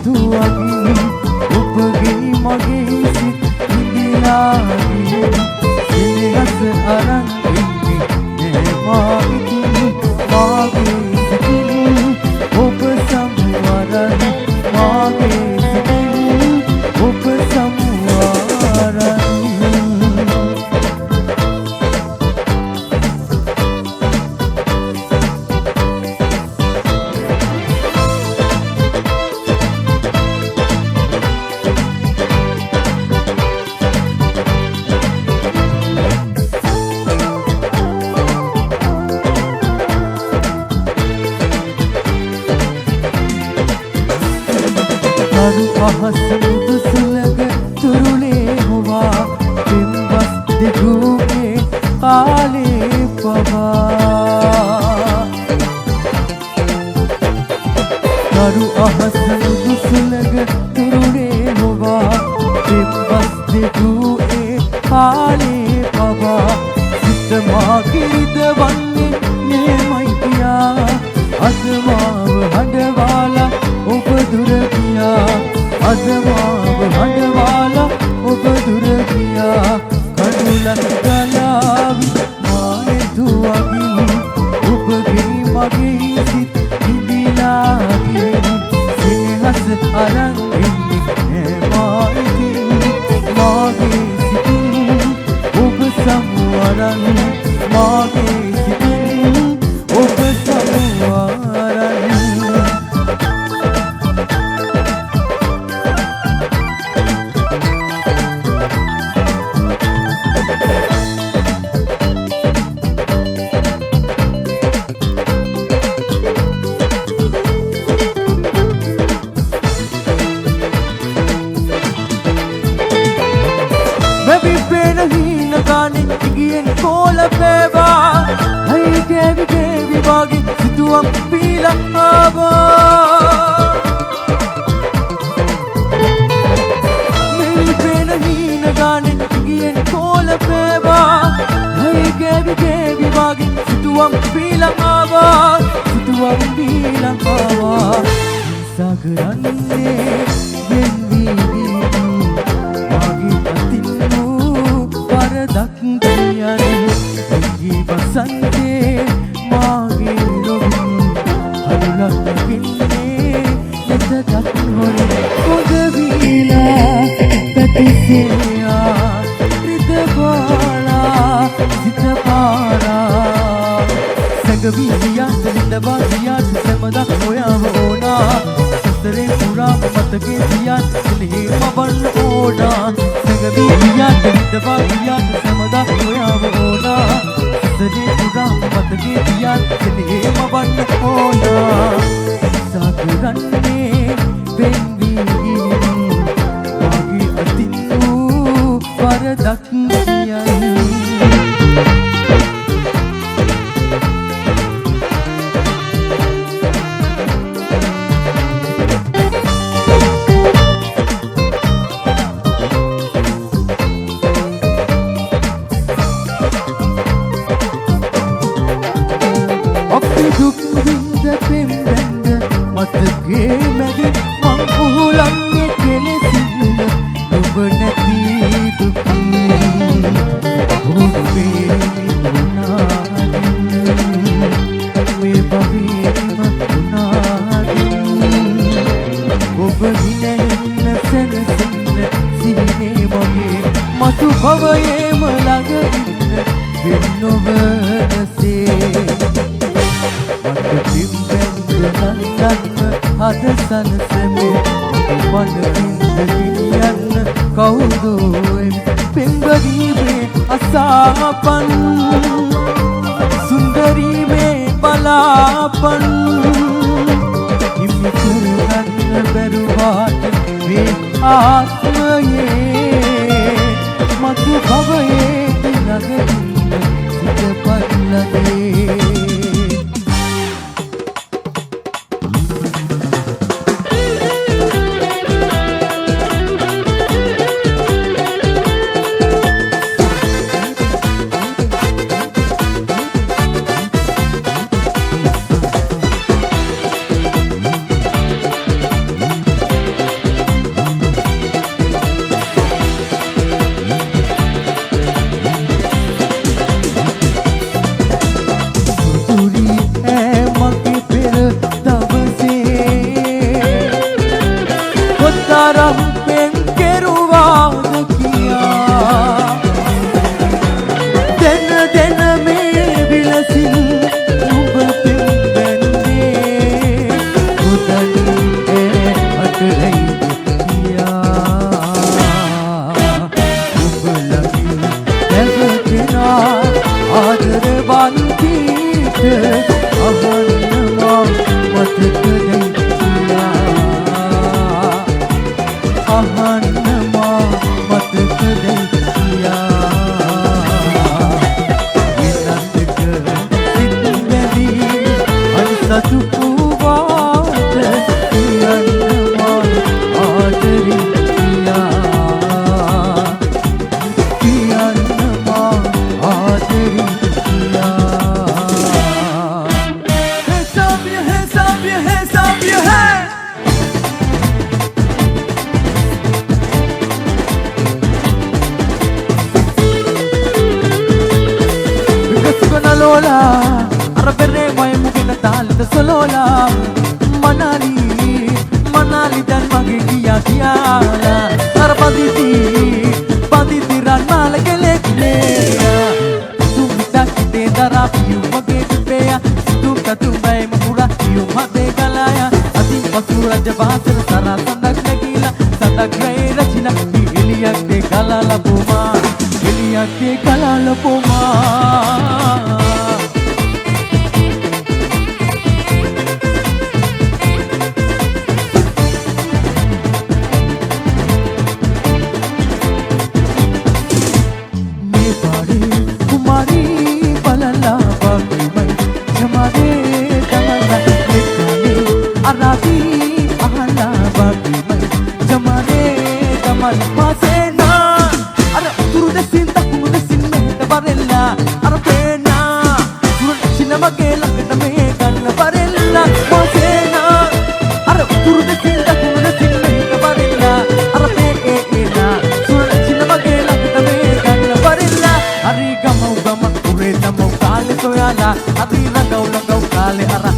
තුවගේ ඔබගේ මගේ සිත් ඉඳලාගේ සිනහස අරන් ඉන්නේ නෑ මාගේ සිතින් ඔබ සමුවරන් මාගේ සිතින් ඔබ සමුවරන් අහස මුදු සුලග තුරුලේ හොවා පින්බස් දෙගුගේ කාලේ පවා නරු අහස මුදු සුලග තුරුලේ හොවා පින්බස් දෙගුගේ කාලේ පවා සිත මාගිරිද වන්නේ නෙමයි කියා අද මාව හඬවාලා ඔබ දුර ගියා අද මාව හඬවාලා ඔබ දුර ගියා කඩුලක් ගලාවි මානෙ දුවගිනි ඔබගේ මගේ සිත් ඉඳලාගේ සිනහස අරන් ඉන්නේ මාගේ සිතින් ඔබ සමුවරන් මාගේ සිතින් ඔබ සමුවරන් ඉගියෙන් කෝල පේවා හයි කෑවි කෑවි වගේ සිතුවම් පීලා ආවා මෙයි පේන හීන ගානෙන් ඉගියෙන් කෝල පේවා හයි කෑවි කෑවි වගේ සිතුවම් පීලා ආවා සිතුවම් පීලා ආවා සාගරන්නේ වෙන්වී මාගේ අතින් දක් කියනේ ඉංගි වසන්තේ මාගේ ලොවින් හරුලක් කින්නේ නැතක් හොරේ පොද වීලා පැතිසියා රිදපාලා සිතපාරා සැඟවියා දෙලබාසියා සමදක් හොයාව ඕනා සතරේ පුරා මතකේ තියා සිනහේ මවන්න ඕනා සැඟවියා දෙලබාසියා සමදක් හොයාව ඕනා සතරේ පුරා මතකේ තියා සිනහේ මවන්න ඕනා සාගරන්නේ වෙන්වී මාගේ අතින් වූ වරදක් කියන්නේ දුක් විඳ පෙම්බැඳ මතකේ මැදි මං උහුලන්නේ කෙලෙසින්ද ඔබ නැති දුකින් ඔබේ වුණාදින් මේ භවීම වුණාදින් ඔබ හිනෙන්න සැනසෙන්න සිහිනේ මගේ මතු භවයේම ළඟින්න වෙන් නොවනසේ අද සනසමේ වනවින්ද ගිනියන්න කවුදෝෙන් පෙම්බරීමේ අසාපන් සුන්දරීමේ බලාපන් හිමි කරගන්න බැරුවාට මේ ආත්මයේ මතු භවයේ ළඟින්න සිතපල්ලනේ solola Manali Manali dan magi kia kiala Ara paditi ran malagelek leya Tumita kite dara piu mage kupeya Tumta tumbai mura piu mate galaya Ating pasura jabasar sara sandak nagila Sandak rai rachina iliyak te kalala puma Iliyak te kalala puma Arabi ahala bagi mai jamane kamal pasena ara turu de sinta kumu de sinme de barella ara pena turu sinama gela de me kan barella pasena ara turu de sinta kumu de sinme de barella ara pena turu sinama gela de me kan barella ari gamau ure tamau kale soyala ati rangau kale ara